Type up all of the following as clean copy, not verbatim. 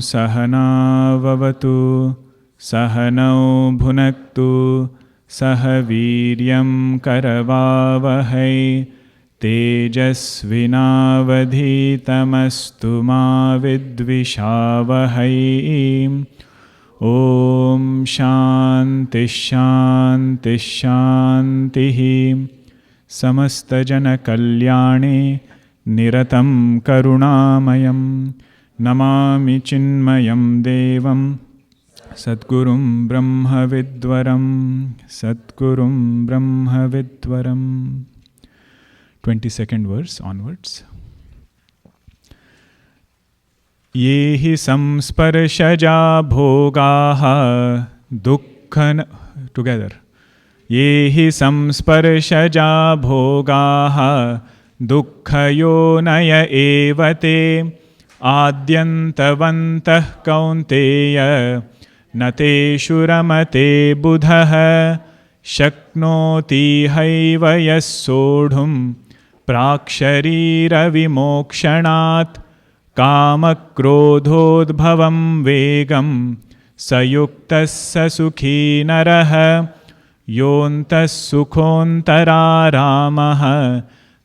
Sahanavavatu Sahanau Bhunaktu Sahaviryam Karavavahai Tejasvinavadhitamastu ma vidvishavahai. Om Shanti Shanti Shanti. Samasta Jana Kalyane Niratam Karunamayam Namami Chinmayam Devam Satgurum Brahma Vidwaram Satgurum Brahma Vidwaram. 22nd verse onwards. Yehi samsparshaja bhogaha dukkhan. Together. Yehi samsparshaja bhogaha dukkhayonaya evate adyantavantah kaunteya nateshu ramate buddhah shaknoti haiva yassodhum praksharira vimokshanat kamakrodhodbhavam vegam sayuktasya sukhi narah yontas sukhontararamah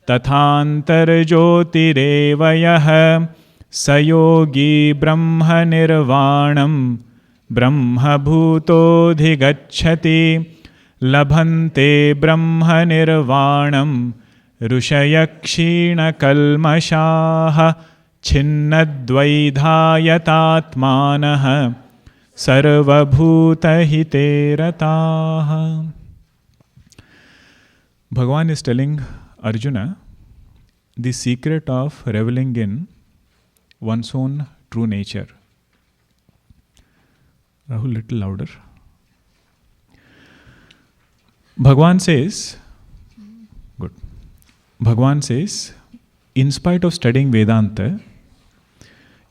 tathantarjyotirevayah sayogi brahma nirvanam brahma bhutodhigacchati labhante brahma nirvanam rushayakshina kalmashaha chinnadvaidhayatatmanah sarvabhutahite rataha. Bhagavan is telling Arjuna the secret of reveling in one's own true nature. Rahul, little louder. Bhagavan says, good. Bhagavan says, in spite of studying Vedanta,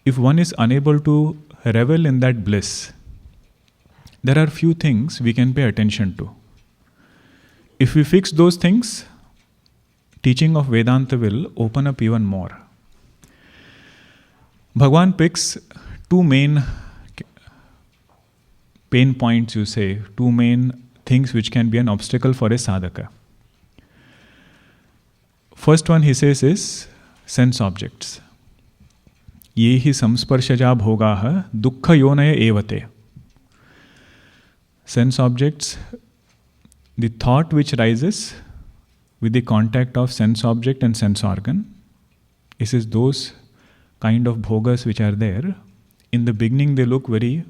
if one is unable to revel in that bliss, there are few things we can pay attention to. If we fix those things, teaching of Vedanta will open up even more. Bhagavan picks two main pain points, you say, two main things which can be an obstacle for a sadhaka. First one he says is sense objects. Yehi samsparshaja bhogaha dukkha yonaya evate. Sense objects, the thought which rises with the contact of sense object and sense organ. This is those kind of bhogas which are there. In the beginning they look very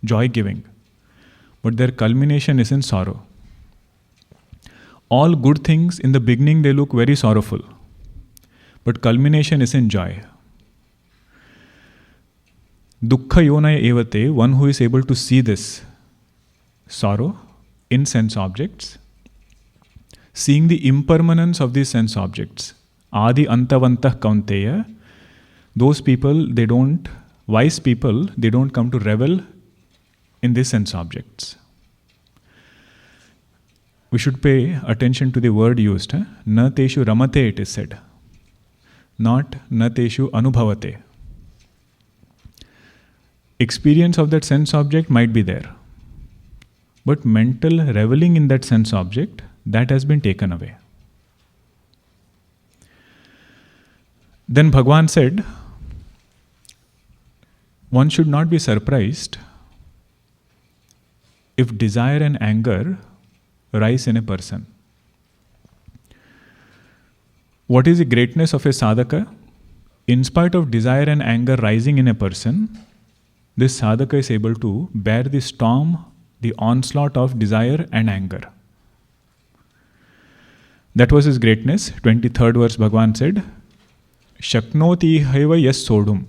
joy-giving, but their culmination is in sorrow. All good things in the beginning they look very sorrowful, but culmination is in joy. Dukkha yonaya evate, one who is able to see this sorrow in sense objects, seeing the impermanence of these sense objects. Adi antavantah kaunteya, those people, wise people, they don't come to revel in these sense objects. We should pay attention to the word used. Na teshu ramate, it is said. Not na teshu anubhavate. Experience of that sense object might be there, but mental reveling in that sense object, that has been taken away. Then Bhagavan said, one should not be surprised if desire and anger rise in a person. What is the greatness of a sadhaka? In spite of desire and anger rising in a person, this sadhaka is able to bear the storm, the onslaught of desire and anger. That was his greatness. 23rd verse Bhagavan said, Shaknoti haiva yas sodum.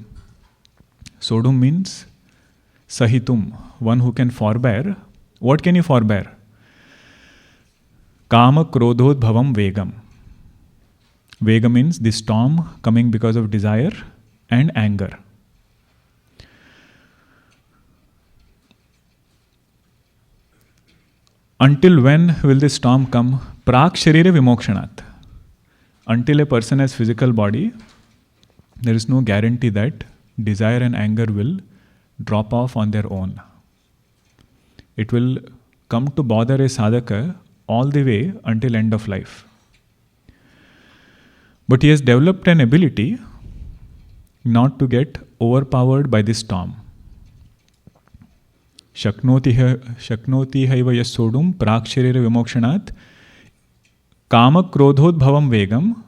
Sodum means sahitum, one who can forbear. What can he forbear? Kama krodhod bhavam vegam. Vega means the storm coming because of desire and anger. Until when will this storm come? Prak sharira vimokshanat. Until a person has physical body, there is no guarantee that desire and anger will drop off on their own. It will come to bother a sadhaka all the way until end of life. But he has developed an ability not to get overpowered by this storm. Shaknoti haiva yasodum praksharira vimokshanat kama krodhodbhavam vegam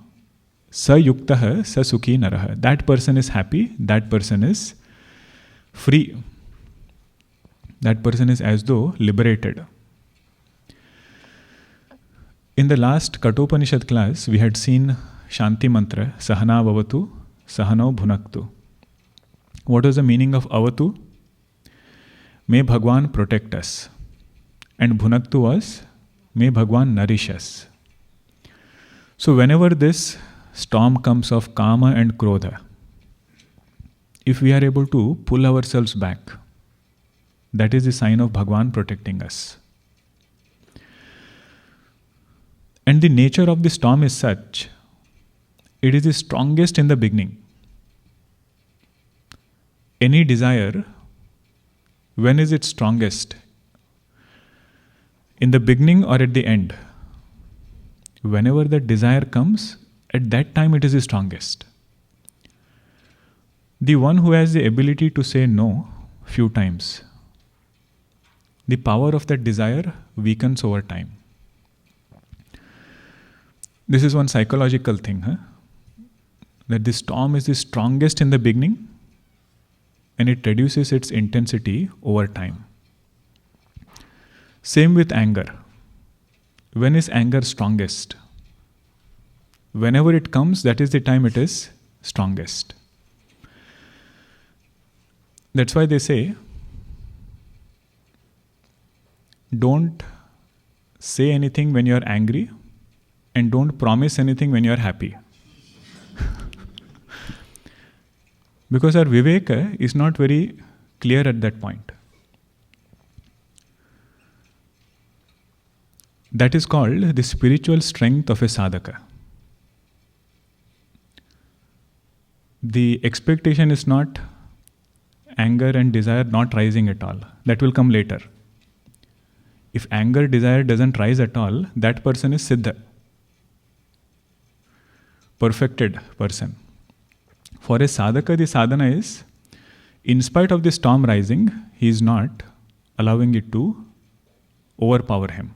sa yuktah sa sukhi narah. That person is happy, that person is free. That person is as though liberated. In the last Kathopanishad class, we had seen Shanti Mantra, Sahana Vavatu, Sahano Bhunaktu. What was the meaning of Avatu? May Bhagwan protect us. And Bhunaktu was, may Bhagwan nourish us. So whenever this storm comes of Kama and Krodha, if we are able to pull ourselves back, that is the sign of Bhagwan protecting us. And the nature of the storm is such, it is the strongest in the beginning. Any desire, when is it strongest? In the beginning or at the end? Whenever the desire comes, at that time it is the strongest. The one who has the ability to say no few times, the power of that desire weakens over time. This is one psychological thing, that the storm is the strongest in the beginning and it reduces its intensity over time. Same with anger. When is anger strongest? Whenever it comes, that is the time it is strongest. That's why they say, don't say anything when you are angry and don't promise anything when you are happy. Because our viveka is not very clear at that point. That is called the spiritual strength of a sadhaka. The expectation is not anger and desire not rising at all. That will come later. If anger, desire doesn't rise at all, that person is siddha, perfected person. For a sadhaka, the sadhana is, in spite of the storm rising, he is not allowing it to overpower him.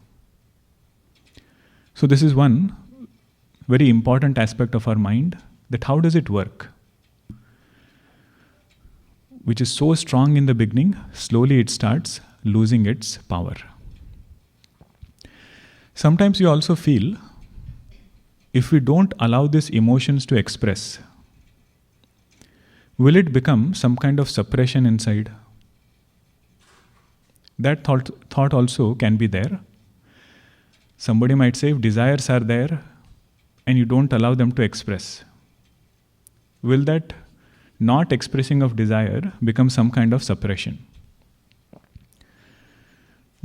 So this is one very important aspect of our mind, that how does it work? Which is so strong in the beginning, slowly it starts losing its power. Sometimes you also feel, if we don't allow these emotions to express, will it become some kind of suppression inside? That thought also can be there. Somebody might say, if desires are there and you don't allow them to express, will that not expressing of desire become some kind of suppression?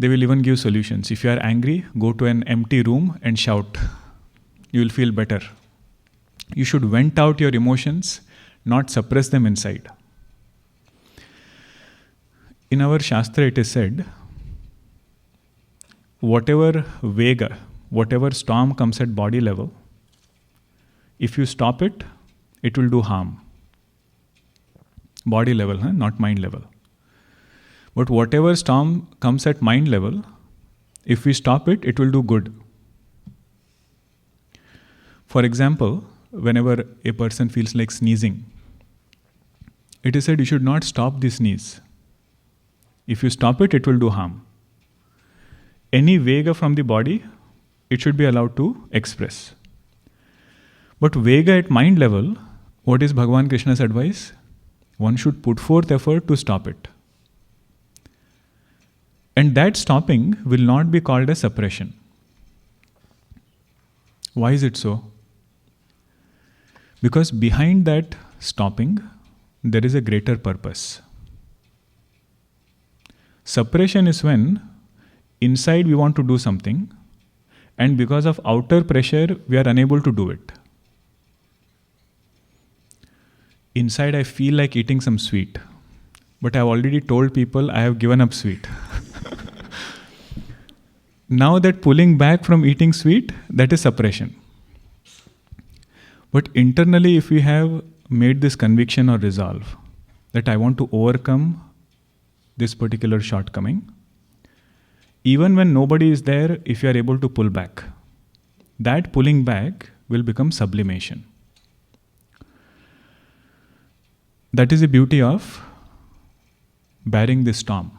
They will even give solutions. If you are angry, go to an empty room and shout. You will feel better. You should vent out your emotions, not suppress them inside. In our Shastra it is said, whatever vega, whatever storm comes at body level, if you stop it, it will do harm. Body level, not mind level. But whatever storm comes at mind level, if we stop it, it will do good. For example, whenever a person feels like sneezing, it is said you should not stop the sneeze. If you stop it, it will do harm. Any vega from the body, it should be allowed to express. But vega at mind level, what is Bhagavan Krishna's advice? One should put forth effort to stop it. And that stopping will not be called as suppression. Why is it so? Because behind that stopping, there is a greater purpose. Suppression is when inside we want to do something, and because of outer pressure, we are unable to do it. Inside I feel like eating some sweet. but I've already told people I have given up sweet. Now that pulling back from eating sweet, that is suppression. But internally, if we have made this conviction or resolve that I want to overcome this particular shortcoming, even when nobody is there, if you are able to pull back, that pulling back will become sublimation. That is the beauty of bearing this storm.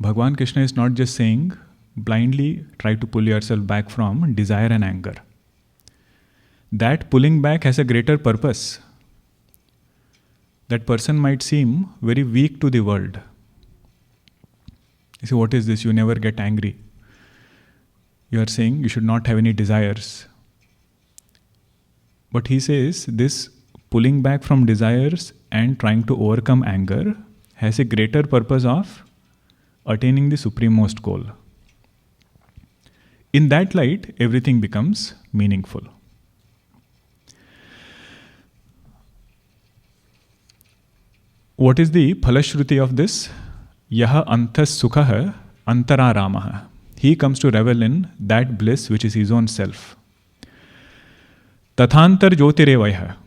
Bhagavan Krishna is not just saying blindly try to pull yourself back from desire and anger. That pulling back has a greater purpose. That person might seem very weak to the world. You say, what is this? You never get angry. You are saying you should not have any desires. But he says this pulling back from desires and trying to overcome anger has a greater purpose of attaining the supremost goal. In that light, everything becomes meaningful. What is the phalashruti of this? Yaha antas sukha antara ramaha. He comes to revel in that bliss which is his own self. Tathantar jyotirevaya.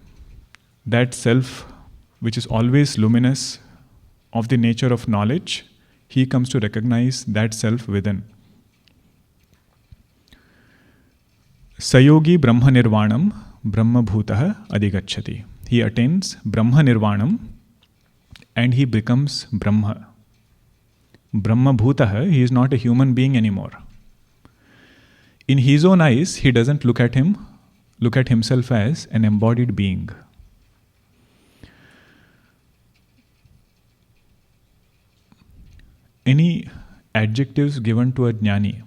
That self which is always luminous, of the nature of knowledge, he comes to recognize that self within. Sayogi Brahma Nirvanam Brahma Bhutah Adhigacchati. He attains Brahma Nirvanam and he becomes Brahma. Brahma Bhutah, he is not a human being anymore. In his own eyes, he doesn't look at himself as an embodied being. Any adjectives given to a jnani,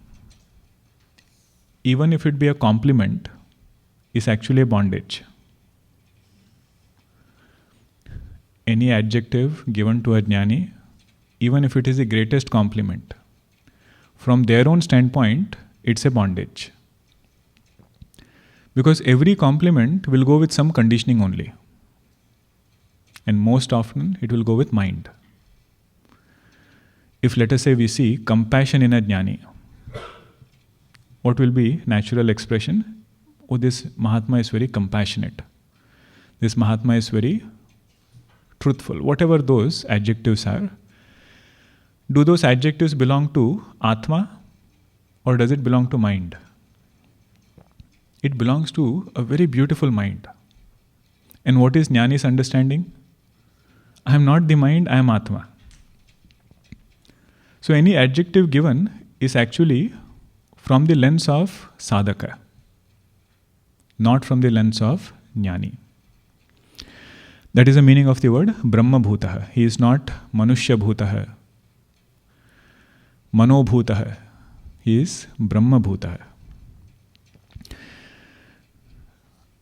even if it be a compliment, is actually a bondage. Any adjective given to a jnani, even if it is the greatest compliment, from their own standpoint, it's a bondage. Because every compliment will go with some conditioning only. And most often, it will go with mind. If let us say we see compassion in a jnani, what will be natural expression? Oh, this Mahatma is very compassionate. This Mahatma is very truthful. Whatever those adjectives are, do those adjectives belong to Atma or does it belong to mind? It belongs to a very beautiful mind. And what is Jnani's understanding? I am not the mind, I am Atma. So any adjective given is actually from the lens of sadhaka, not from the lens of jnani. That is the meaning of the word Brahma Bhutah. He is not Manushya Bhutah, Mano Bhutah. He is Brahma Bhutah.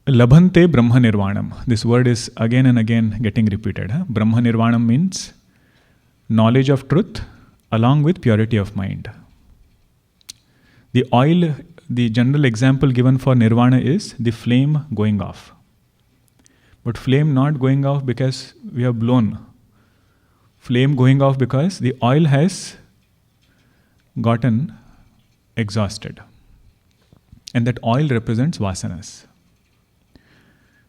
Labhante Brahma Nirvanam. This word is again and again getting repeated. Brahma Nirvanam means knowledge of truth along with purity of mind. The oil, the general example given for nirvana is the flame going off. But flame not going off because we have blown. Flame going off because the oil has gotten exhausted. And that oil represents vasanas.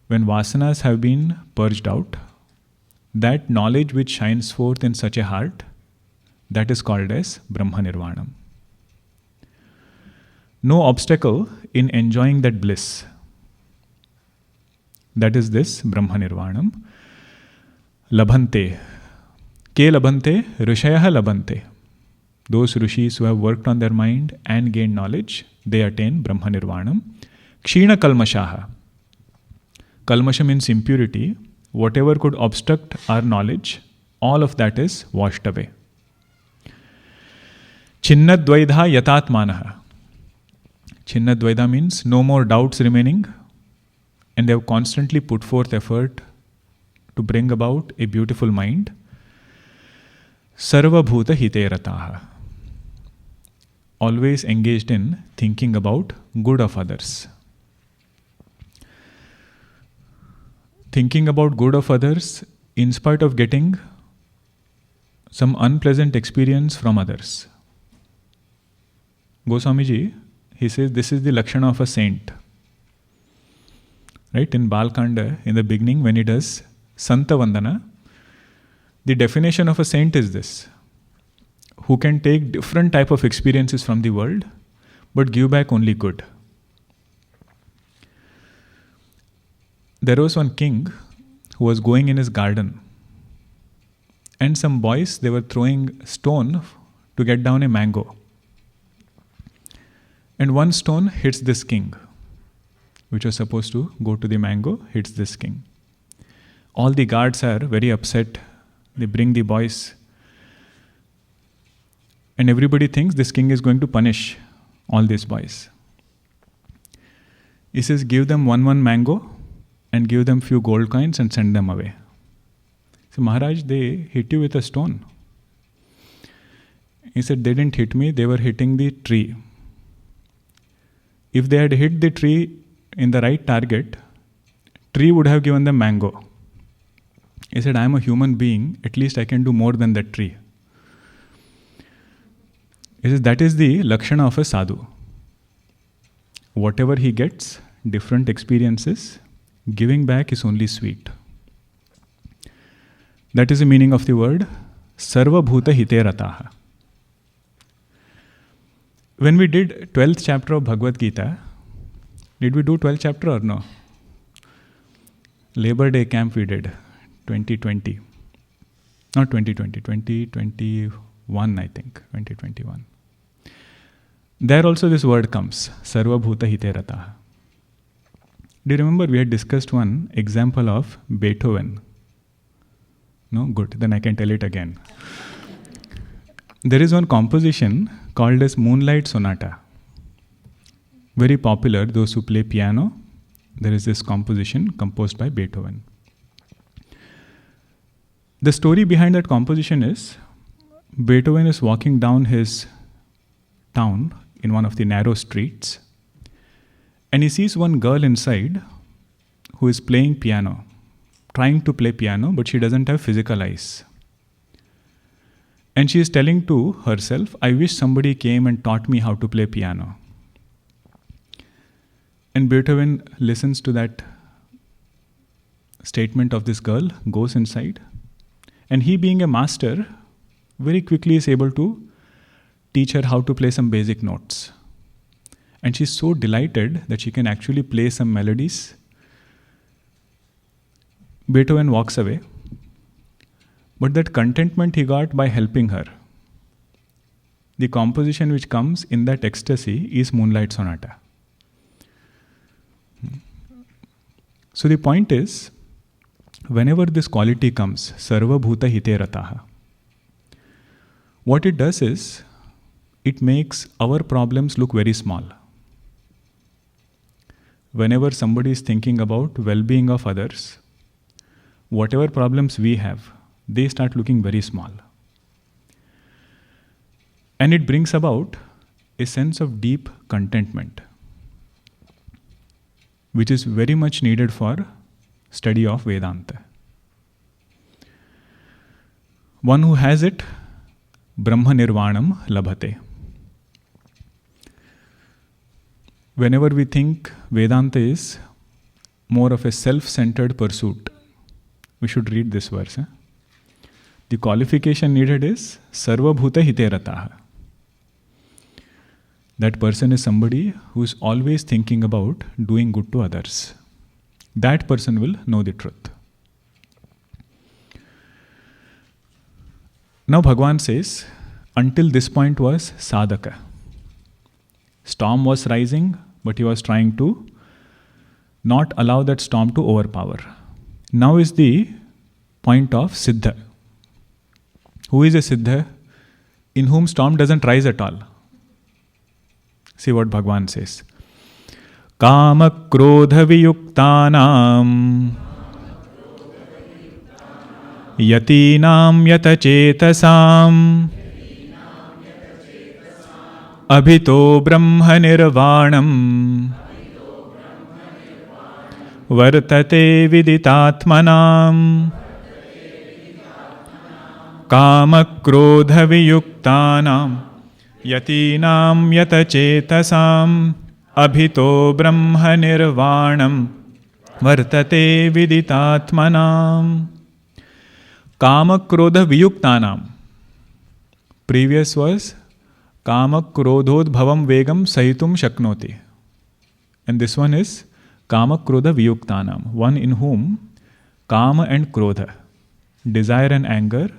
When vasanas have been purged out, that knowledge which shines forth in such a heart, that is called as Brahma Nirvanam. No obstacle in enjoying that bliss. That is this Brahma Nirvanam. Labhante. Ke labhante? Rishayaha labhante. Those rishis who have worked on their mind and gained knowledge, they attain Brahma Nirvanam. Kshina kalmashaha. Kalmasha means impurity. Whatever could obstruct our knowledge, all of that is washed away. Chinnadvaidha yatatmanaha. Chinnadvaidha means no more doubts remaining, and they have constantly put forth effort to bring about a beautiful mind. Sarva bhuta hiterataha. Always engaged in thinking about good of others. Thinking about good of others in spite of getting some unpleasant experience from others. Goswamiji, he says this is the Lakshana of a saint. Right? In Balkanda, in the beginning, when he does Santa Vandana, the definition of a saint is this: who can take different type of experiences from the world, but give back only good. There was one king who was going in his garden, and some boys, they were throwing stone to get down a mango. And one stone hits this king, which was supposed to go to the mango, hits this king. All the guards are very upset. They bring the boys. And everybody thinks this king is going to punish all these boys. He says, give them one mango and give them few gold coins and send them away. So Maharaj, they hit you with a stone. He said, they didn't hit me, they were hitting the tree. If they had hit the tree in the right target, tree would have given them mango. He said, I am a human being, at least I can do more than that tree. He says, that is the Lakshana of a sadhu. Whatever he gets, different experiences, giving back is only sweet. That is the meaning of the word Sarva Bhuta Hite Rataha. When we did 12th chapter of Bhagavad Gita, did we do 12th chapter or no? Labor Day camp we did, 2020. Not 2020, 2021 I think, 2021. There also this word comes, Sarva Bhuta Hite Rataha. Do you remember we had discussed one example of Beethoven? No? Good, then I can tell it again. There is one composition called as Moonlight Sonata. Very popular, those who play piano, there is this composition composed by Beethoven. The story behind that composition is, Beethoven is walking down his town in one of the narrow streets, and he sees one girl inside who is playing piano, trying to play piano, but she doesn't have physical eyes. And she is telling to herself, I wish somebody came and taught me how to play piano. And Beethoven listens to that statement of this girl, goes inside, and he, being a master, very quickly is able to teach her how to play some basic notes. And she's so delighted that she can actually play some melodies. Beethoven walks away. But that contentment he got by helping her. The composition which comes in that ecstasy is Moonlight Sonata. So the point is, whenever this quality comes, Sarva Bhuta Hite Rataha, what it does is, it makes our problems look very small. Whenever somebody is thinking about well-being of others, whatever problems we have, they start looking very small. And it brings about a sense of deep contentment, which is very much needed for study of Vedanta. One who has it, Brahma Nirvanam Labhate. Whenever we think Vedanta is more of a self-centered pursuit, we should read this verse. The qualification needed is Sarva Bhuta Hite Rataha. That person is somebody who is always thinking about doing good to others. That person will know the truth. Now Bhagavan says, until this point was sadhaka. Storm was rising, but he was trying to not allow that storm to overpower. Now is the point of siddha. Who is a siddha? In whom storm doesn't rise at all. See what Bhagavan says. Kama krodha viyuktanam yatinam yatachetasam abhito brahma nirvanam vartate viditatmanam कामक्रोधवियुक्तानां यतीनां यतचेतसाम् अभितो ब्रह्मनिर्वाणं वर्तते विदितात्मनाम्. Kamakrodha-viyuktanam. Previous was Kamakrodhodbhavam vegam sahitum shaknoti. And this one is Kamakrodha-viyuktanam. One in whom Kama and Krodha, desire and anger,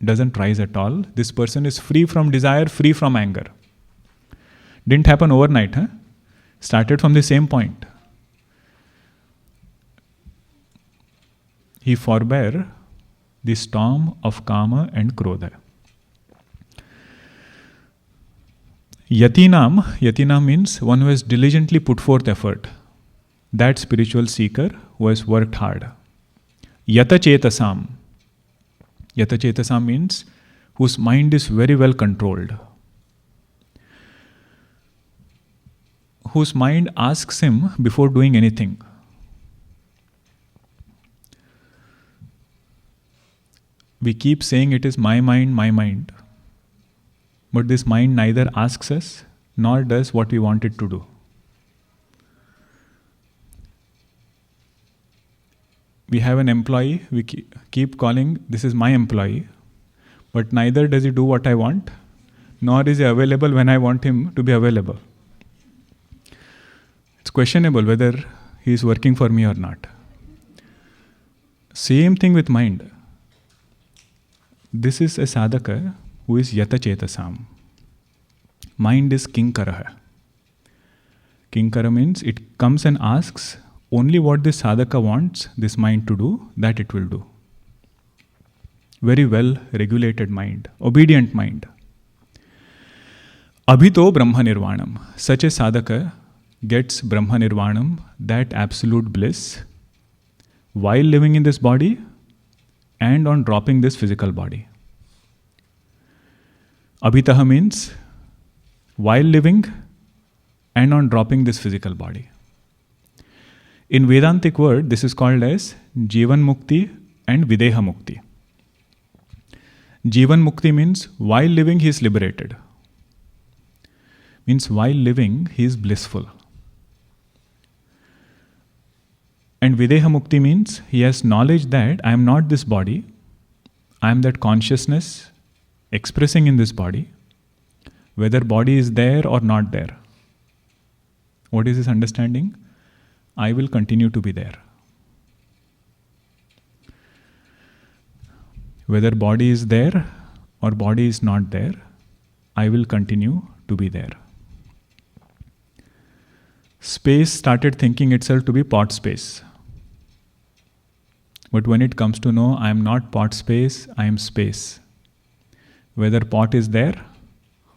doesn't rise at all. This person is free from desire, free from anger. Didn't happen overnight, huh? Started from the same point. He forbore the storm of Kama and Krodha. Yatinam means one who has diligently put forth effort. That spiritual seeker who has worked hard. Yatachetasam means whose mind is very well controlled. Whose mind asks him before doing anything. We keep saying it is my mind. But this mind neither asks us nor does what we want it to do. We have an employee, we keep calling, this is my employee, but neither does he do what I want, nor is he available when I want him to be available. It's questionable whether he is working for me or not. Same thing with mind. This is a sadhaka who is yatachetasam. Mind is kinkaraha. Kinkara means it comes and asks only what this sadhaka wants this mind to do, that it will do. Very well regulated mind, obedient mind. Abhito Brahma Nirvanam. Such a sadhaka gets Brahma Nirvanam, that absolute bliss, while living in this body and on dropping this physical body. Abhitaha means while living and on dropping this physical body. In Vedantic word, this is called as Jivan Mukti and Videha Mukti. Jivan Mukti means while living he is liberated. Means while living he is blissful. And Videha Mukti means he has knowledge that I am not this body, I am that consciousness expressing in this body, whether body is there or not there. What is his understanding? I will continue to be there. Whether body is there or body is not there, I will continue to be there. Space started thinking itself to be pot space. But when it comes to know I am not pot space, I am space. Whether pot is there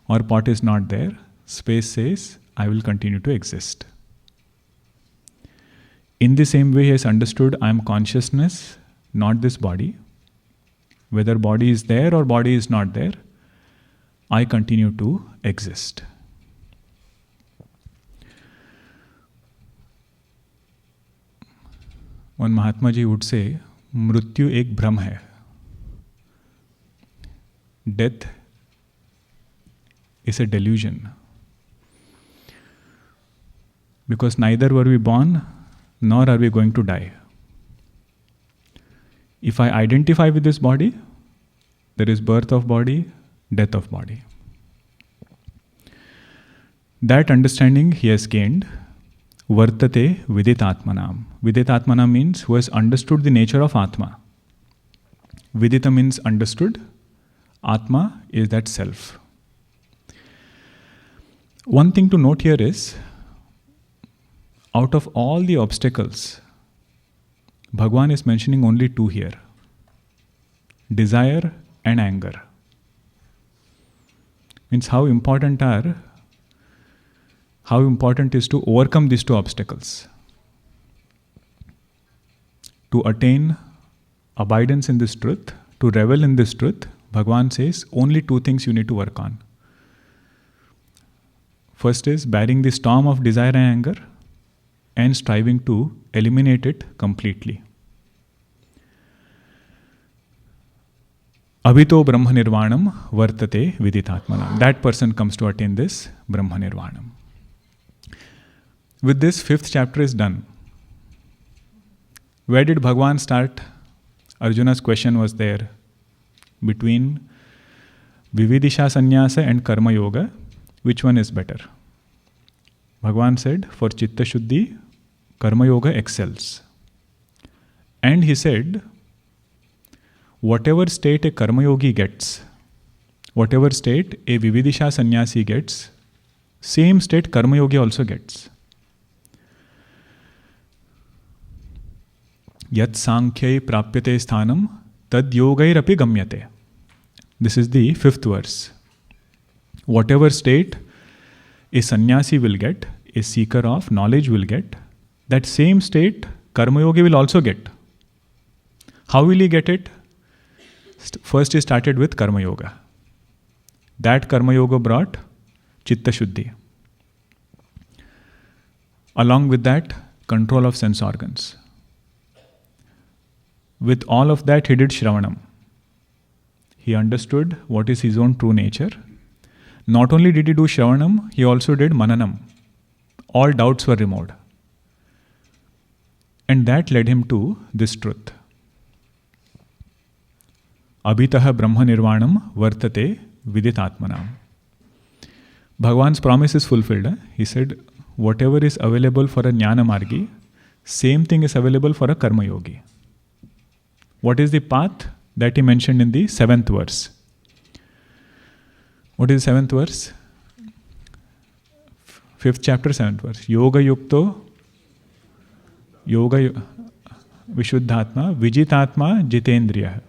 or pot is not there, space says I will continue to exist. In the same way he has understood I am consciousness, not this body. Whether body is there or body is not there, I continue to exist. One Mahatma Ji would say, Mrityu ek bhram hai. Death is a delusion. Because neither were we born, nor are we going to die. If I identify with this body, there is birth of body, death of body. That understanding he has gained. Vartate viditatmanam. Viditatmanam means who has understood the nature of Atma. Vidita means understood. Atma is that self. One thing to note here is, out of all the obstacles, Bhagwan is mentioning only two here. Desire and anger. Means how important is to overcome these two obstacles. To attain abidance in this truth, to revel in this truth, Bhagwan says only two things you need to work on. First is bearing the storm of desire and anger and striving to eliminate it completely. Abhito Brahma Nirvanam Vartate Viditatmanam. That person comes to attain this Brahma Nirvanam. With this, 5th chapter is done. Where did Bhagavan start? Arjuna's question was there. Between Vividisha Sannyasa and Karma Yoga, which one is better? Bhagavan said, for Chitta Shuddhi, Karma Yoga excels. And he said, whatever state a Karma Yogi gets, whatever state a Vividisha Sannyasi gets, same state Karma Yogi also gets. Yat Sankhyai Prapyate Sthanam Tad Yogairapi Gamyate. This is the 5th verse. Whatever state a sannyasi will get, a seeker of knowledge will get, that same state Karma Yogi will also get. How will he get it? First he started with Karma Yoga. That Karma Yoga brought Chitta Shuddhi. Along with that, control of sense organs. With all of that, he did Shravanam. He understood what is his own true nature. Not only did he do Shravanam, he also did Mananam. All doubts were removed. And that led him to this truth. Abhitaha Brahma Nirvanam Vartate Viditatmanam. Bhagavan's promise is fulfilled. He said, whatever is available for a Jnana Margi, same thing is available for a Karma Yogi. What is the path? That he mentioned in the 7th verse. What is the 7th verse? 5th chapter, 7th verse. Yoga Yukto, Yoga Vishuddhatma, Vijitatma, Jitendriya.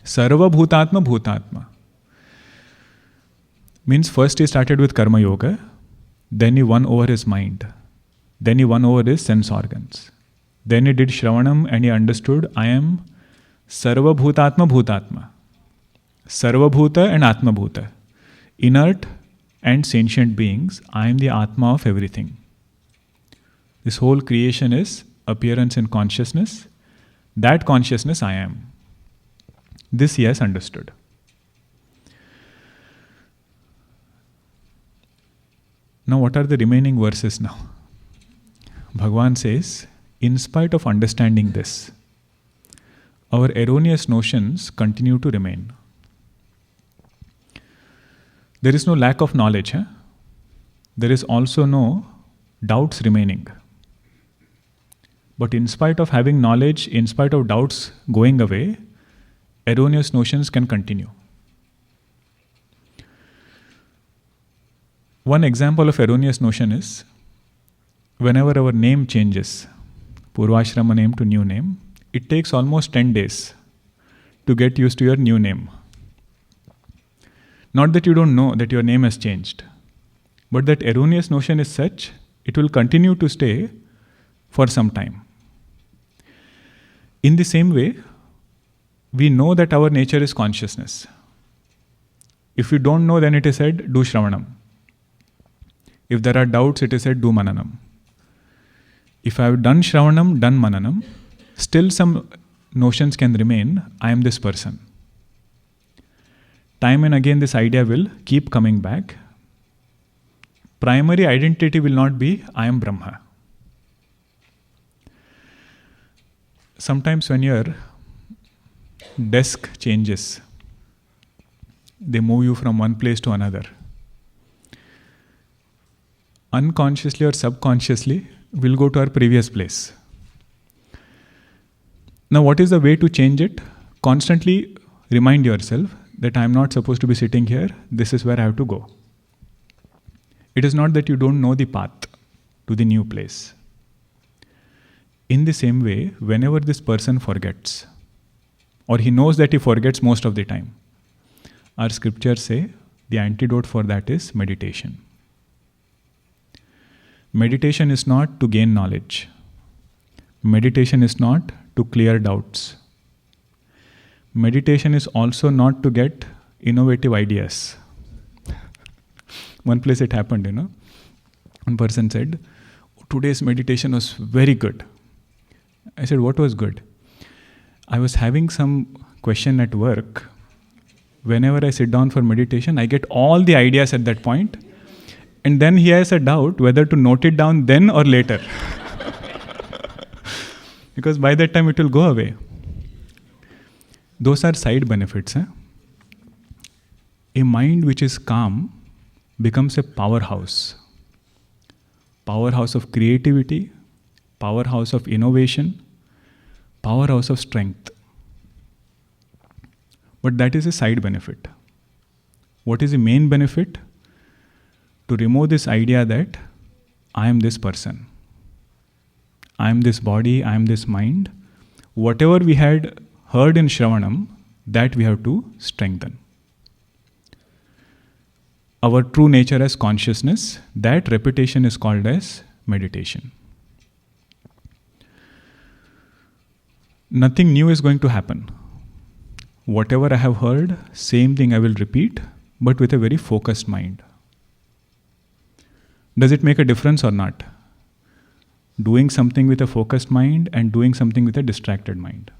Sarva Bhutatma, Bhutatma. Means first he started with Karma Yoga, then he won over his mind, then he won over his sense organs. Then he did Shravanam and he understood, I am Sarva Bhutatma Bhutatma. Sarva Bhuta and Atma Bhuta. Inert and sentient beings, I am the Atma of everything. This whole creation is appearance in consciousness. That consciousness I am. This he has understood. Now what are the remaining verses now? Bhagavan says, in spite of understanding this, our erroneous notions continue to remain. There is no lack of knowledge. There is also no doubts remaining. But in spite of having knowledge, in spite of doubts going away, erroneous notions can continue. One example of erroneous notion is, whenever our name changes, Purvashrama name to new name, it takes almost 10 days to get used to your new name. Not that you don't know that your name has changed, but that erroneous notion is such, it will continue to stay for some time. In the same way, we know that our nature is consciousness. If you don't know, then it is said, do Shravanam. If there are doubts, it is said, do Mananam. If I have done Shravanam, done Mananam, still some notions can remain, I am this person. Time and again this idea will keep coming back. Primary identity will not be, I am Brahma. Sometimes when your desk changes, they move you from one place to another. Unconsciously or subconsciously, we'll go to our previous place. Now, what is the way to change it? Constantly remind yourself that I am not supposed to be sitting here, this is where I have to go. It is not that you don't know the path to the new place. In the same way, whenever this person forgets, or he knows that he forgets most of the time, our scriptures say the antidote for that is meditation. Meditation is not to gain knowledge. Meditation is not to clear doubts. Meditation is also not to get innovative ideas. One place it happened, One person said, today's meditation was very good. I said, what was good? I was having some question at work whenever I sit down for meditation, I get all the ideas at that point, and then he has a doubt whether to note it down then or later. Because by that time it will go away. Those are side benefits. A mind which is calm becomes a powerhouse. Powerhouse of creativity, powerhouse of innovation, powerhouse of strength. But that is a side benefit. What is the main benefit? To remove this idea that I am this person, I am this body, I am this mind. Whatever we had heard in Shravanam, that we have to strengthen. Our true nature as consciousness, that repetition is called as meditation. Nothing new is going to happen. Whatever I have heard, same thing I will repeat, but with a very focused mind. Does it make a difference or not? Doing something with a focused mind and doing something with a distracted mind.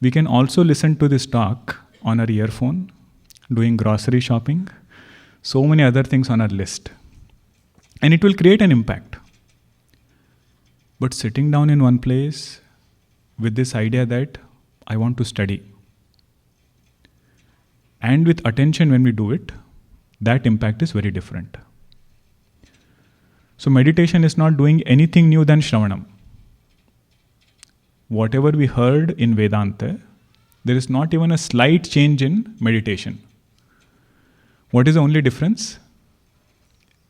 We can also listen to this talk on our earphone, doing grocery shopping, so many other things on our list. And it will create an impact. But sitting down in one place with this idea that I want to study, and with attention when we do it, that impact is very different. So meditation is not doing anything new than Shravanam. Whatever we heard in Vedanta, there is not even a slight change in meditation. What is the only difference?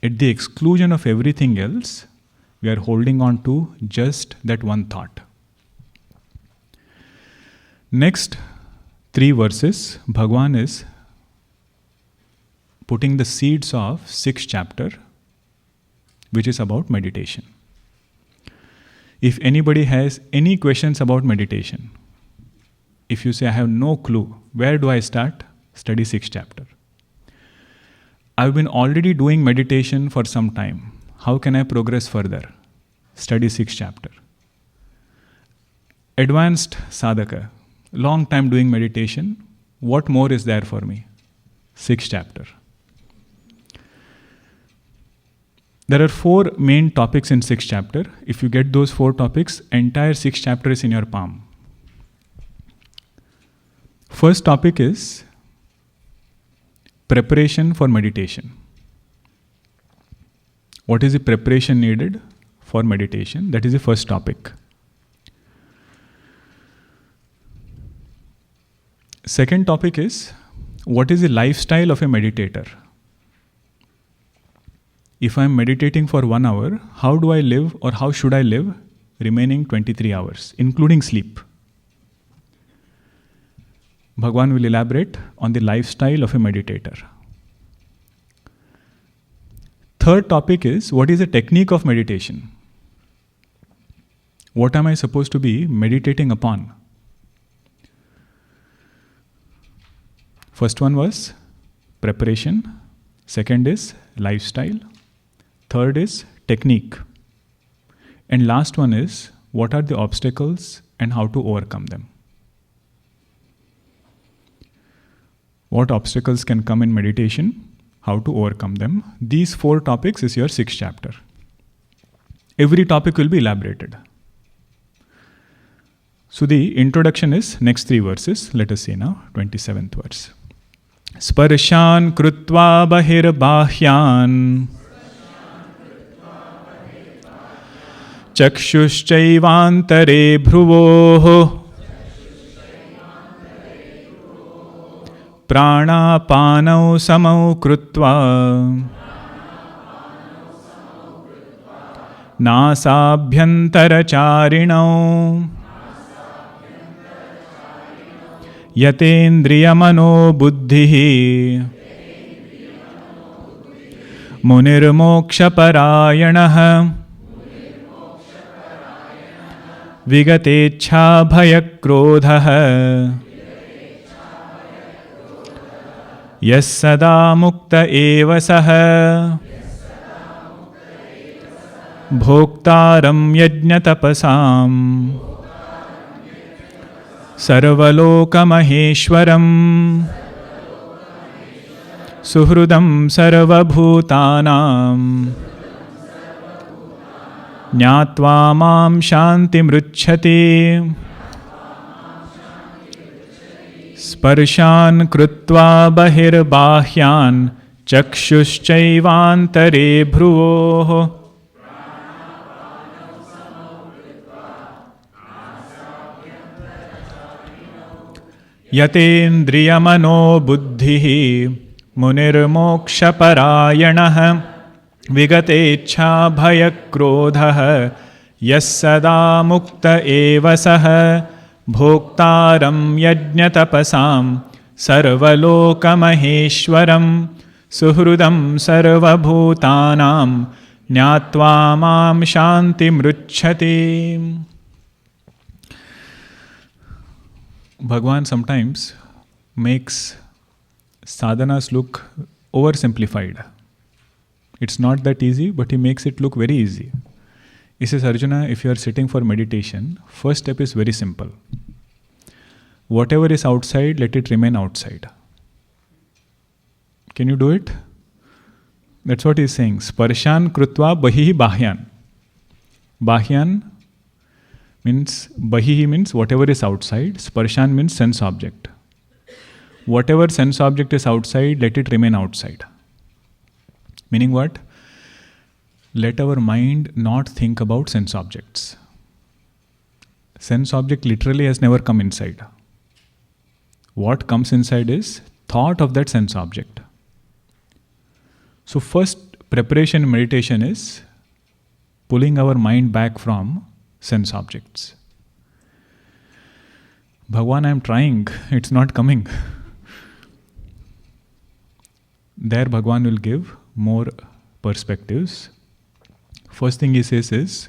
At the exclusion of everything else, we are holding on to just that one thought. Next 3 verses, Bhagwan is putting the seeds of 6th chapter, which is about meditation. If anybody has any questions about meditation, if you say, I have no clue, where do I start? Study 6th chapter. I've been already doing meditation for some time. How can I progress further? Study 6th chapter. Advanced sadhaka, long time doing meditation. What more is there for me? 6th chapter. There are 4 main topics in 6th chapter. If you get those 4 topics, entire 6th chapter is in your palm. First topic is preparation for meditation. What is the preparation needed for meditation? That is the first topic. Second topic is, what is the lifestyle of a meditator? If I am meditating for 1 hour, how do I live, or how should I live remaining 23 hours, including sleep? Bhagwan will elaborate on the lifestyle of a meditator. Third topic is, what is the technique of meditation? What am I supposed to be meditating upon? First one was preparation. Second is lifestyle. Third is technique. And last one is, what are the obstacles and how to overcome them? What obstacles can come in meditation? How to overcome them? These 4 topics is your 6th chapter. Every topic will be elaborated. So the introduction is next 3 verses. Let us see now, 27th verse. Sparshan krutva bahirbahyan chakshushchaivantare bhruvoh pranapanau samau krutva nasabhyantarcharinau yatendriyamano buddhihi munirmokshaparayanaha vigatecha bhayakrodhaha Yas sada mukta eva saha bhoktaram yajna tapasam sarvaloka maheshwaram suhrudam sarvabhutanam jnatva mam shantimruchyate sparshan krutva bahirbahyan chakshuschaivantare bhruvoh yatendriyamano buddhihi munirmokshaparayanaha vigatecha bhayakrodhah yassada mukta eva saha bhoktaram yajñatapasam sarvalokamaheshwaram suhrudam sarvabhutanam jnatva mam shantimruchyate. Bhagwan sometimes makes sadhanas look oversimplified. It's not that easy, but he makes it look very easy. He says, Arjuna, if you are sitting for meditation, first step is very simple. Whatever is outside, let it remain outside. Can you do it? That's what he's saying. Sparshan krutva bahihi bahyan. Bahyan means, bahihi means whatever is outside. Sparshan means sense object. Whatever sense object is outside, let it remain outside. Meaning what? Let our mind not think about sense objects. Sense object literally has never come inside. What comes inside is thought of that sense object. So first preparation in meditation is pulling our mind back from sense objects. Bhagwan, I am trying, it's not coming. There Bhagwan will give more perspectives. First thing he says is,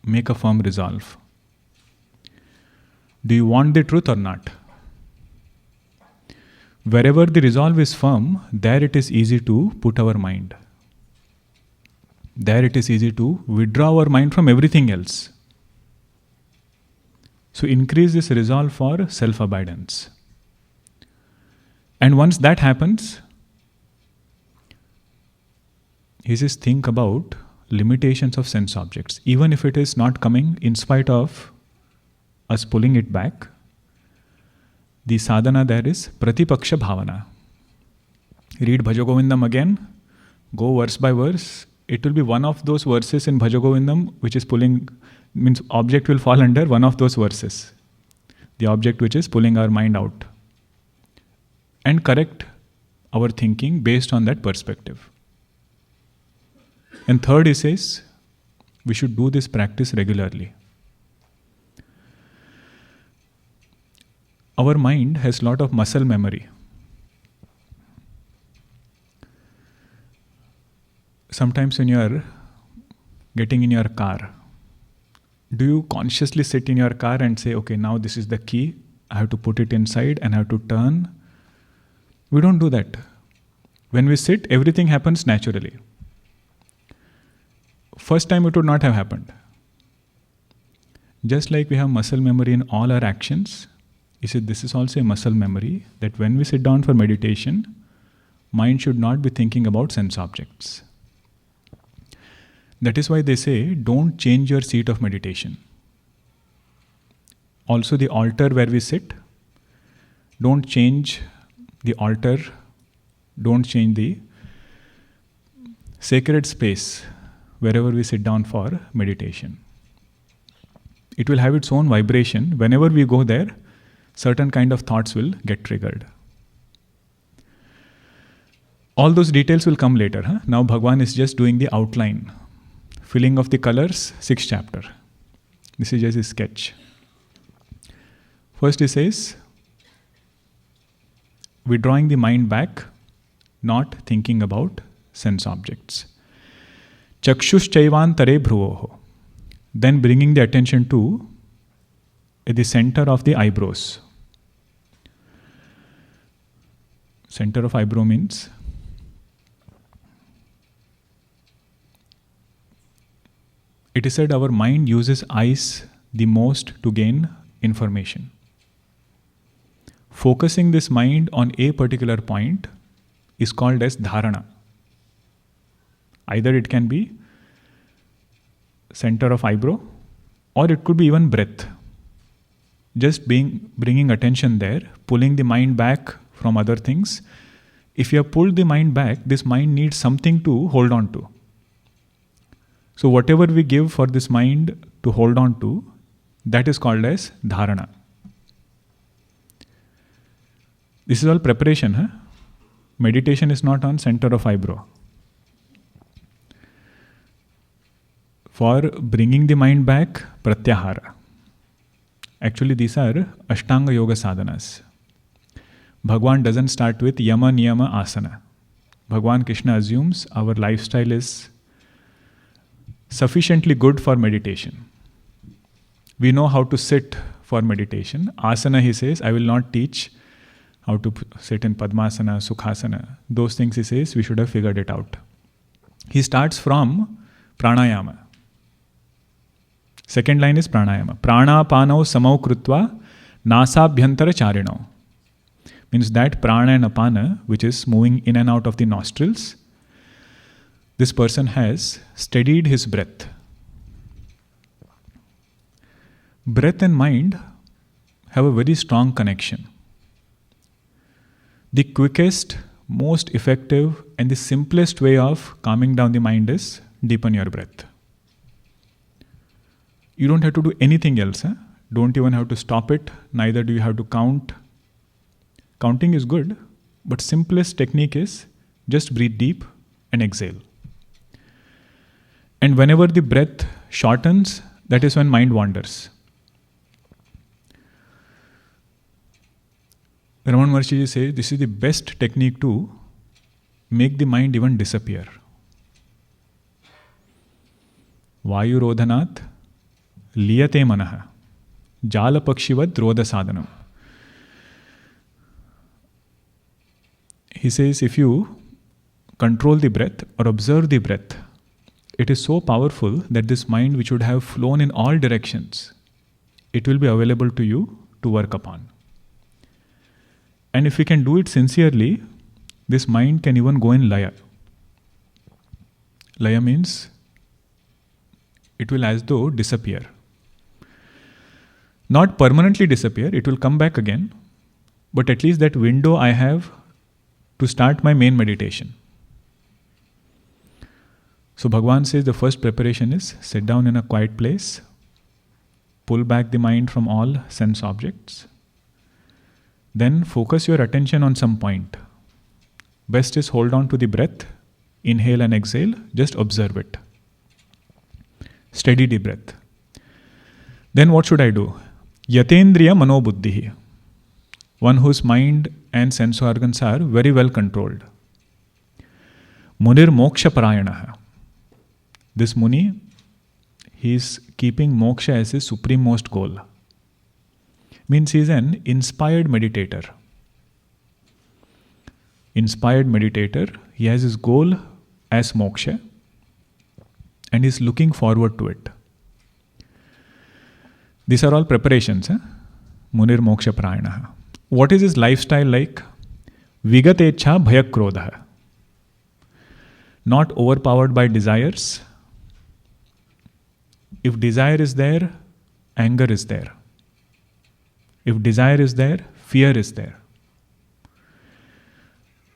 make a firm resolve. Do you want the truth or not? Wherever the resolve is firm, there it is easy to put our mind. There it is easy to withdraw our mind from everything else. So increase this resolve for self-abidance. And once that happens, he says, think about limitations of sense objects. Even if it is not coming in spite of us pulling it back, the sadhana there is pratipaksha bhavana. Read Bhajagovindam again, go verse by verse. It will be one of those verses in Bhajagovindam which is pulling, means object will fall under one of those verses. The object which is pulling our mind out. And correct our thinking based on that perspective. And third, he says, we should do this practice regularly. Our mind has a lot of muscle memory. Sometimes when you are getting in your car, do you consciously sit in your car and say, okay, now this is the key, I have to put it inside and I have to turn? We don't do that. When we sit, everything happens naturally. First time it would not have happened. Just like we have muscle memory in all our actions, he said this is also a muscle memory that when we sit down for meditation, mind should not be thinking about sense objects. That is why they say don't change your seat of meditation. Also the altar where we sit, don't change the altar, don't change the sacred space wherever we sit down for meditation. It will have its own vibration. Whenever we go there, certain kind of thoughts will get triggered. All those details will come later. Huh? Now Bhagwan is just doing the outline. Filling of the colors, 6th chapter. This is just a sketch. First he says, withdrawing the mind back, not thinking about sense objects. Chakshuschaivantare bhruvoho. Then bringing the attention to the center of the eyebrows. Center of eyebrow means it is said our mind uses eyes the most to gain information. Focusing this mind on a particular point is called as dharana. Either it can be center of eyebrow, or it could be even breath. Just bringing attention there, pulling the mind back from other things. If you have pulled the mind back, this mind needs something to hold on to. So whatever we give for this mind to hold on to, that is called as dharana. This is all preparation. Huh? Meditation is not on center of eyebrow. For bringing the mind back, pratyahara. Actually, these are Ashtanga Yoga sadhanas. Bhagwan doesn't start with yama, niyama, asana. Bhagwan Krishna assumes our lifestyle is sufficiently good for meditation. We know how to sit for meditation. Asana, he says, I will not teach how to sit in Padmasana, Sukhasana. Those things, he says, we should have figured it out. He starts from pranayama. Second line is pranayama. Pranapanau samau krutva nasabhyantara charinau. Means that prana and apana, which is moving in and out of the nostrils, this person has steadied his breath. Breath and mind have a very strong connection. The quickest, most effective, and the simplest way of calming down the mind is deepen your breath. You don't have to do anything else. Huh? Don't even have to stop it. Neither do you have to count. Counting is good, but simplest technique is just breathe deep and exhale. And whenever the breath shortens, that is when mind wanders. Ramana Maharshi says this is the best technique to make the mind even disappear. Vayu rodhanat liyate manaha jala pakshivad rodha sadhanam. He says if you control the breath or observe the breath, it is so powerful that this mind which would have flown in all directions, it will be available to you to work upon. And if we can do it sincerely, this mind can even go in laya. Laya means it will as though disappear. Not permanently disappear, it will come back again, but at least that window I have to start my main meditation. So Bhagavan says the first preparation is sit down in a quiet place, pull back the mind from all sense objects, then focus your attention on some point. Best is hold on to the breath, inhale and exhale, just observe it. Steady the breath. Then what should I do? Yatendriya manobuddhihi. One whose mind and sense organs are very well controlled. Munir moksha parayanaha. This Muni, he is keeping moksha as his supreme-most goal. Means he is an inspired meditator. Inspired meditator, he has his goal as moksha and is looking forward to it. These are all preparations. Munir moksha parayanaha. What is his lifestyle like? Vigatecha bhayakrodha. Not overpowered by desires. If desire is there, anger is there. If desire is there, fear is there.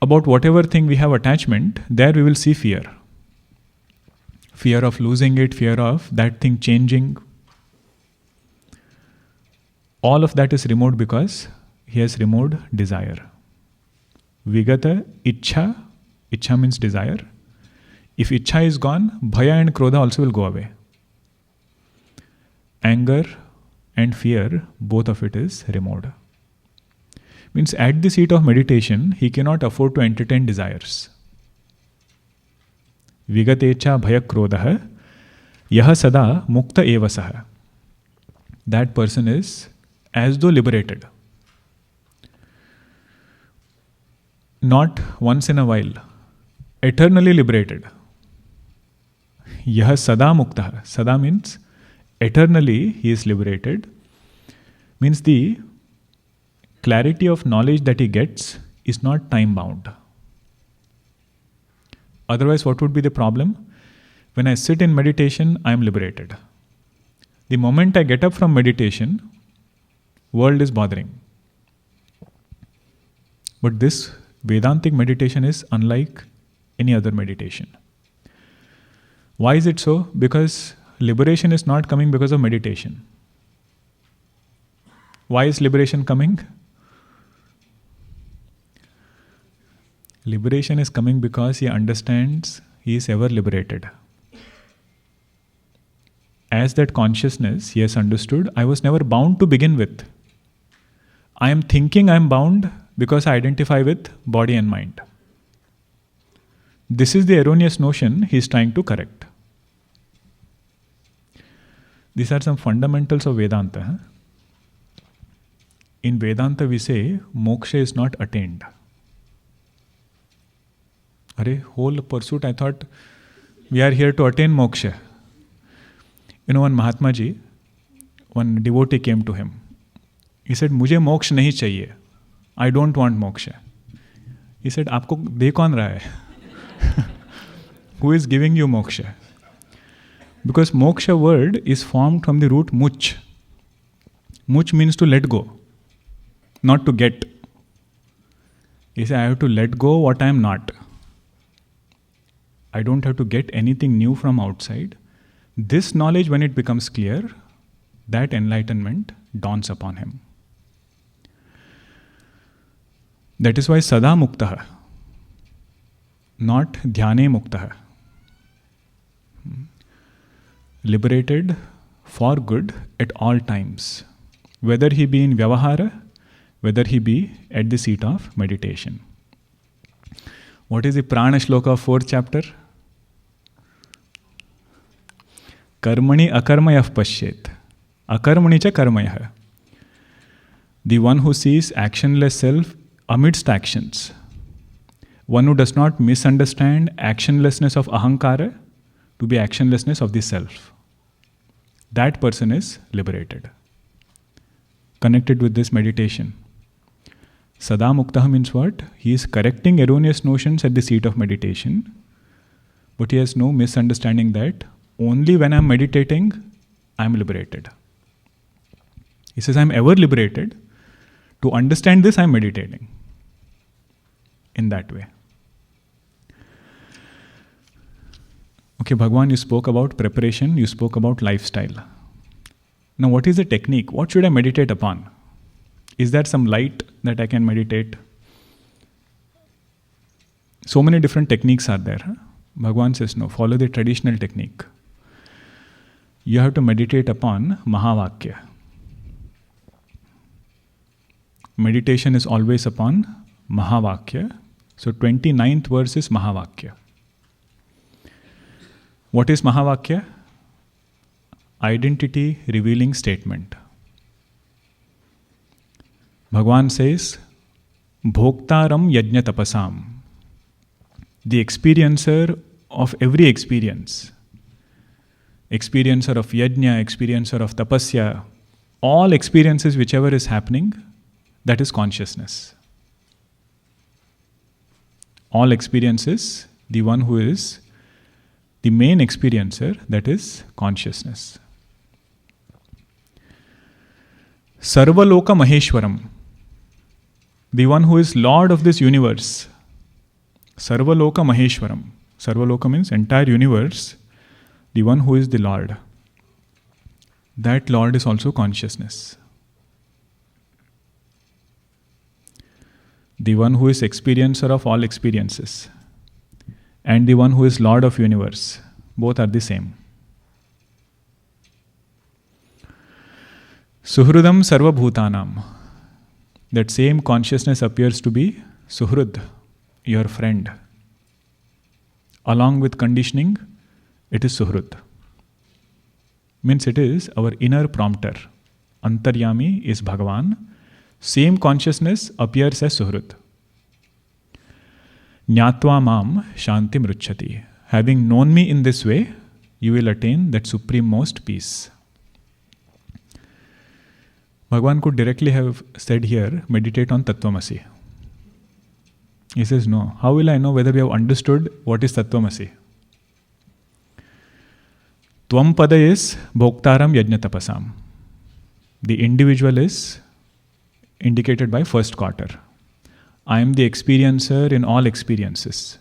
About whatever thing we have attachment, there we will see fear. Fear of losing it, fear of that thing changing. All of that is removed because he has removed desire. Vigata ichha. Ichha means desire. If ichha is gone, bhaya and krodha also will go away. Anger and fear, both of it is removed. Means at the seat of meditation, he cannot afford to entertain desires. Vigatecha bhayakrodha yaha sada mukta eva saha. That person is as though liberated. Not once in a while, eternally liberated. Yaha sada mukta. Sada means eternally he is liberated. Means the clarity of knowledge that he gets is not time bound. Otherwise, what would be the problem? When I sit in meditation, I am liberated. The moment I get up from meditation, world is bothering. But this Vedantic meditation is unlike any other meditation. Why is it so? Because liberation is not coming because of meditation. Why is liberation coming? Liberation is coming because he understands he is ever liberated. As that consciousness, he has understood, I was never bound to begin with. I am thinking I am bound because I identify with body and mind. This is the erroneous notion he is trying to correct. These are some fundamentals of Vedanta. In Vedanta we say, moksha is not attained. Whole pursuit, I thought we are here to attain moksha. One Mahatma Ji, one devotee came to him. He said, मुझे मोक्ष नहीं चाहिए. I don't want moksha. He said, आपको दे कौन रहा है? Who is giving you moksha? Because moksha word is formed from the root much. Much means to let go, not to get. He said, I have to let go what I am not. I don't have to get anything new from outside. This knowledge, when it becomes clear, that enlightenment dawns upon him. That is why sada muktah, not dhyane muktah. Liberated for good at all times, whether he be in vyavahara, whether he be at the seat of meditation. What is the prana shloka of 4th chapter? Karmani akarmayah pashyet. Akarmani cha karmayah. The one who sees actionless self amidst actions. One who does not misunderstand actionlessness of ahankara to be actionlessness of the self. That person is liberated. Connected with this meditation. Sada Muktah means what? He is correcting erroneous notions at the seat of meditation, but he has no misunderstanding that only when I am meditating, I am liberated. He says, I am ever liberated. To understand this, I am meditating. In that way. Okay, Bhagwan, you spoke about preparation, you spoke about lifestyle. Now, what is the technique? What should I meditate upon? Is there some light that I can meditate? So many different techniques are there. Huh? Bhagwan says, no, follow the traditional technique. You have to meditate upon Mahavakya. Meditation is always upon Mahavakya. So 29th verse is Mahavakya. What is Mahavakya? Identity revealing statement. Bhagwan says, Bhoktaram yajna tapasam. The experiencer of every experience. Experiencer of yajna, experiencer of tapasya, all experiences whichever is happening, that is consciousness. All experiences, the one who is the main experiencer, that is consciousness. Sarvaloka Maheshwaram, the one who is Lord of this universe. Sarvaloka Maheshwaram. Sarvaloka means entire universe, the one who is the Lord. That Lord is also consciousness. The one who is experiencer of all experiences and the one who is Lord of universe, both are the same. Suhrudam sarva bhutanam. That same consciousness appears to be Suhrud, your friend. Along with conditioning, it is Suhrud. Means it is our inner prompter. Antaryami is Bhagavan. Same consciousness appears as Suhrud. Nyatva mam shanti mruchati. Having known me in this way, you will attain that supreme most peace. Bhagavan could directly have said here, meditate on Tattvamasi. He says, no. How will I know whether we have understood what is Tattvamasi? Tvam pada is bhoktaram yajna tapasam. The individual is indicated by first quarter. I am the experiencer in all experiences.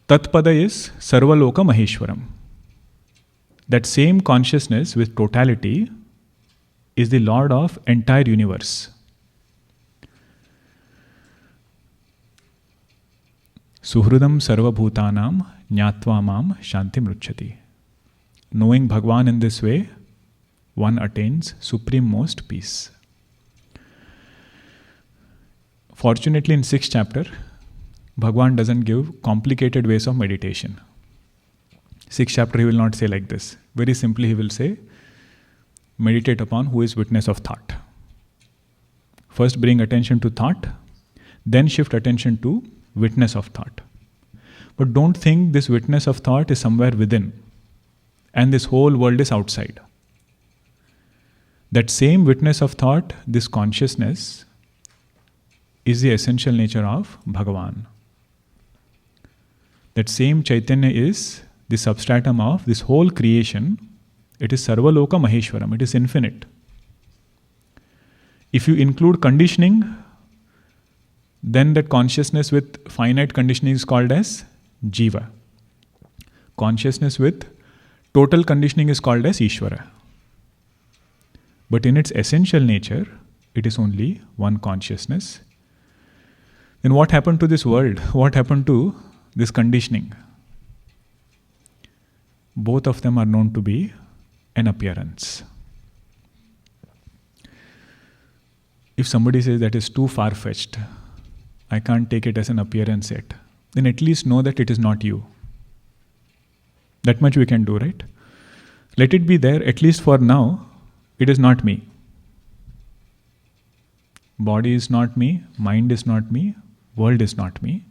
Tatpada is sarvaloka maheshwaram. That same consciousness with totality is the Lord of entire universe. Suhrudam sarvabhutanam jnatva mam shantim ruchyati. Knowing Bhagwan in this way, one attains supreme most peace. Fortunately, in 6th chapter, Bhagwan doesn't give complicated ways of meditation. 6th chapter, he will not say like this. Very simply, he will say, meditate upon who is witness of thought. First bring attention to thought, then shift attention to witness of thought. But don't think this witness of thought is somewhere within and this whole world is outside. That same witness of thought, this consciousness, is the essential nature of Bhagavan. That same Chaitanya is the substratum of this whole creation. It is Sarvaloka Maheshwaram, it is infinite. If you include conditioning, then that consciousness with finite conditioning is called as Jiva. Consciousness with total conditioning is called as Ishvara. But in its essential nature, it is only one consciousness. Then what happened to this world? What happened to this conditioning? Both of them are known to be an appearance. If somebody says that is too far-fetched, I can't take it as an appearance yet, then at least know that it is not you. That much we can do, right? Let it be there, at least for now, it is not me. Body is not me, mind is not me, world is not me.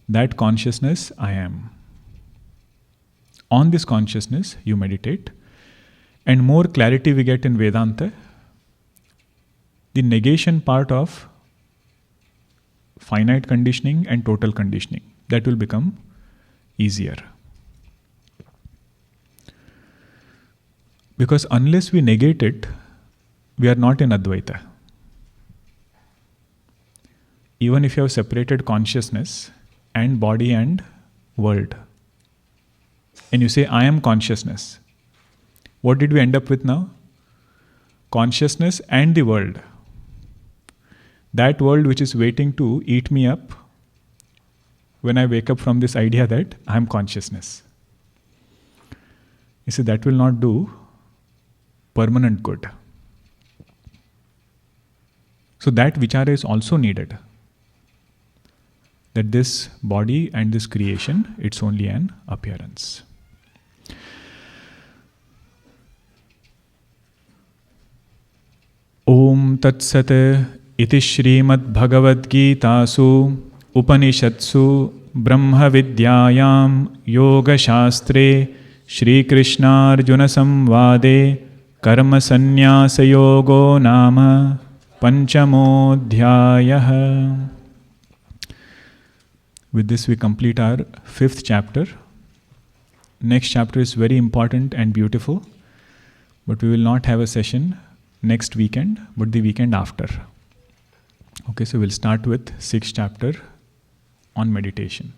That consciousness I am. On this consciousness you meditate, and more clarity we get in Vedanta. The negation part of finite conditioning and total conditioning, that will become easier. Because unless we negate it, we are not in Advaita. Even if you have separated consciousness and body and world, and you say, I am consciousness, what did we end up with now? Consciousness and the world. That world which is waiting to eat me up when I wake up from this idea that I am consciousness. You see, that will not do permanent good. So that vichara is also needed. That this body and this creation, it's only an appearance. Om Tat Sat iti Shrimad Bhagavadgitasu Upanishadsu Brahma Vidyayam Yoga Shastre Shri Krishna Arjuna Samvade Karma Sannyasa Yogo Nama Panchamodhyayah. With this we complete our 5th chapter. Next chapter is very important and beautiful, but we will not have a session next weekend, but the weekend after. Okay, so we'll start with 6th chapter on meditation.